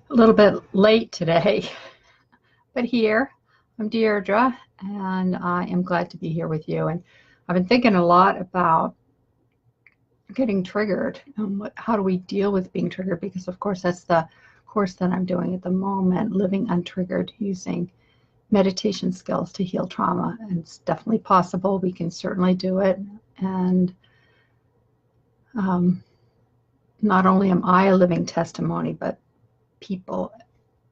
A little bit late today, but here. I'm Deirdre, and I am glad to be here with you. And I've been thinking a lot about getting triggered and how do we deal with being triggered, because, of course, that's the course that I'm doing at the moment, Living Untriggered, using meditation skills to heal trauma. And it's definitely possible. We can certainly do it. And um, not only am I a living testimony, but people,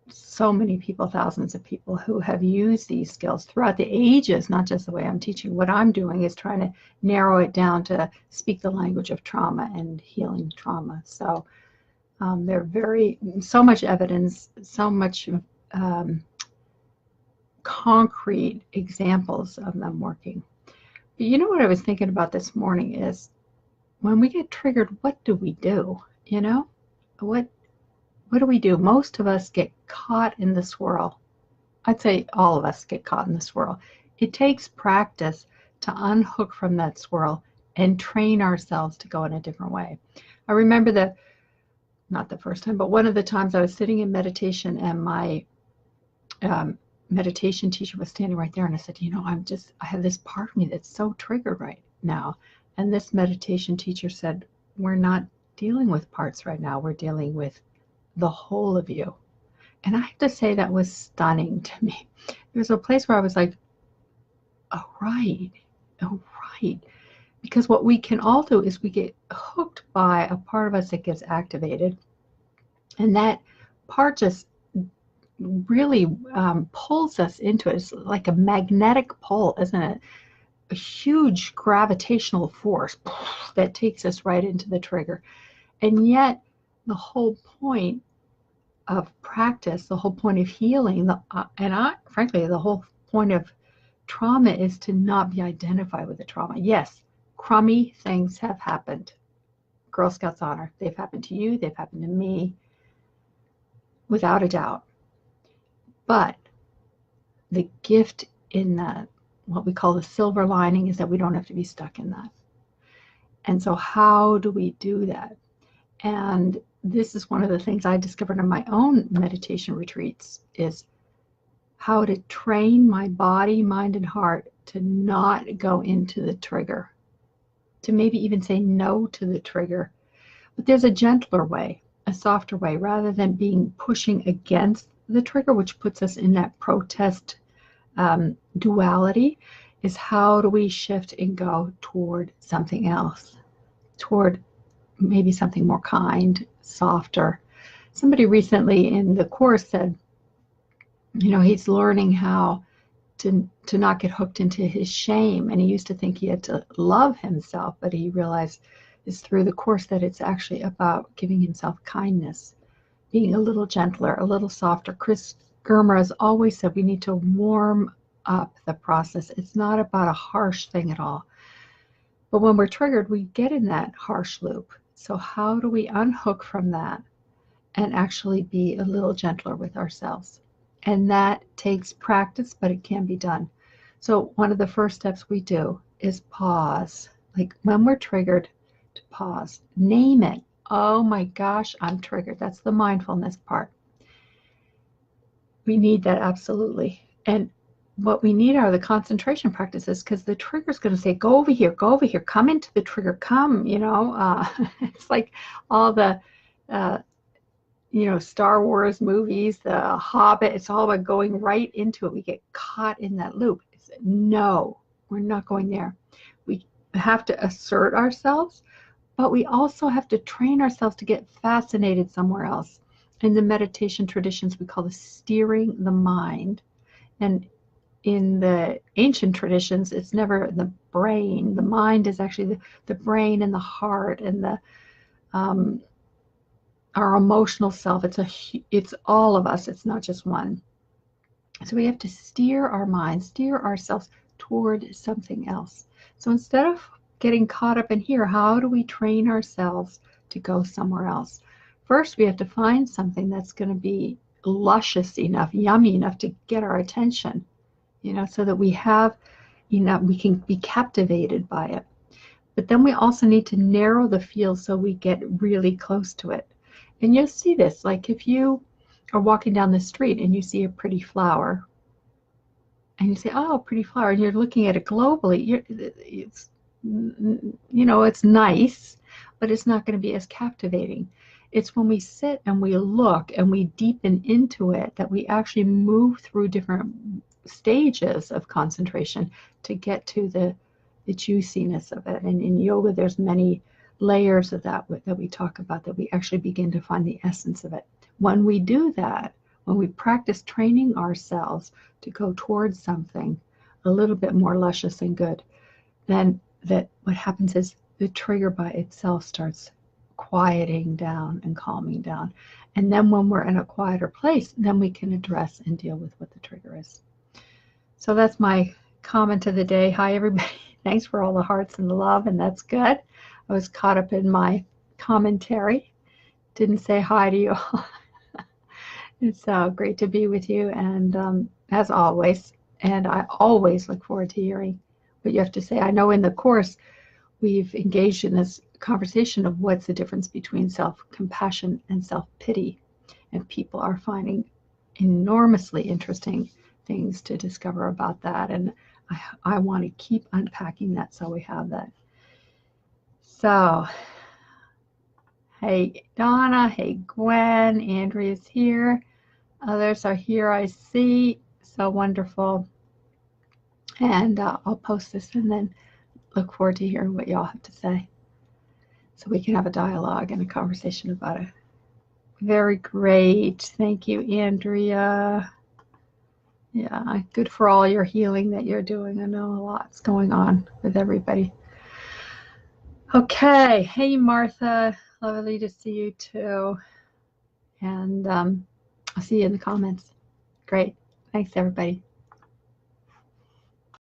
so many people, thousands of people who have used these skills throughout the ages, not just the way I'm teaching. What I'm doing is trying to narrow it down to speak the language of trauma and healing trauma. So there are so much evidence, so much concrete examples of them working. But you know what I was thinking about this morning is when we get triggered, what do we do? You know, what do we do? Most of us get caught in the swirl. I'd say all of us get caught in the swirl. It takes practice to unhook from that swirl and train ourselves to go in a different way. I remember not the first time, but one of the times I was sitting in meditation and my meditation teacher was standing right there, and I said, I have this part of me that's so triggered right now. And this meditation teacher said, we're not dealing with parts right now. We're dealing with the whole of you. And I have to say that was stunning to me. There was a place where I was like, oh right. Because what we can all do is we get hooked by a part of us that gets activated. And that part just really pulls us into it. It's like a magnetic pull, isn't it? A huge gravitational force that takes us right into the trigger. And yet the whole point of practice, the whole point of healing, frankly, the whole point of trauma is to not be identified with the trauma. Yes, crummy things have happened. Girl Scouts honor. They've happened to you. They've happened to me, without a doubt. But the gift in what we call the silver lining is that we don't have to be stuck in that. And so how do we do that? And this is one of the things I discovered in my own meditation retreats, is how to train my body, mind, and heart to not go into the trigger, to maybe even say no to the trigger. But there's a gentler way, a softer way, rather than pushing against the trigger, which puts us in that protest duality, is how do we shift and go toward something else, toward maybe something more kind, softer. Somebody recently in the course said, he's learning how to not get hooked into his shame. And he used to think he had to love himself, but he realized it's through the course that it's actually about giving himself kindness, being a little gentler, a little softer. Chris Germer has always said we need to warm up the process. It's not about a harsh thing at all. But when we're triggered, we get in that harsh loop. So how do we unhook from that and actually be a little gentler with ourselves? And that takes practice, but it can be done. So one of the first steps we do is pause. Like when we're triggered, to pause. Name it. Oh my gosh, I'm triggered. That's the mindfulness part. We need that absolutely. And what we need are the concentration practices, because the trigger is going to say, go over here, come into the trigger, come, it's like all the, Star Wars movies, the Hobbit, it's all about going right into it. We get caught in that loop. No, we're not going there. We have to assert ourselves, but we also have to train ourselves to get fascinated somewhere else. In the meditation traditions, we call this steering the mind. And in the ancient traditions, it's never the brain. The mind is actually the brain and the heart and the our emotional self. It's all of us. It's not just one. So we have to steer our minds, steer ourselves toward something else. So instead of getting caught up in here, how do we train ourselves to go somewhere else? First, we have to find something that's going to be luscious enough, yummy enough to get our attention, so that we can be captivated by it. But then we also need to narrow the field so we get really close to it. And you'll see this, like if you are walking down the street and you see a pretty flower, and you say, oh, pretty flower, and you're looking at it globally, it's, it's nice, but it's not going to be as captivating. It's when we sit and we look and we deepen into it that we actually move through different stages of concentration to get to the juiciness of it. And in yoga, there's many layers of that we talk about, that we actually begin to find the essence of it. When we do that, when we practice training ourselves to go towards something a little bit more luscious and good, then what happens is the trigger by itself starts quieting down and calming down. And then when we're in a quieter place, then we can address and deal with what the trigger is. So that's my comment of the day. Hi, everybody. Thanks for all the hearts and the love, and that's good. I was caught up in my commentary. Didn't say hi to you all. It's great to be with you, and as always, and I always look forward to hearing what you have to say. I know in the course we've engaged in this conversation of what's the difference between self-compassion and self-pity, and people are finding enormously interesting things to discover about that, and I want to keep unpacking that so we have that. So, hey Donna, hey Gwen, Andrea's here, others are here, I see, so wonderful. And I'll post this and then look forward to hearing what y'all have to say, so we can have a dialogue and a conversation about it. Very great. Thank you, Andrea. Yeah, good for all your healing that you're doing. I know a lot's going on with everybody. Okay. Hey, Martha. Lovely to see you too. And I'll see you in the comments. Great. Thanks, everybody.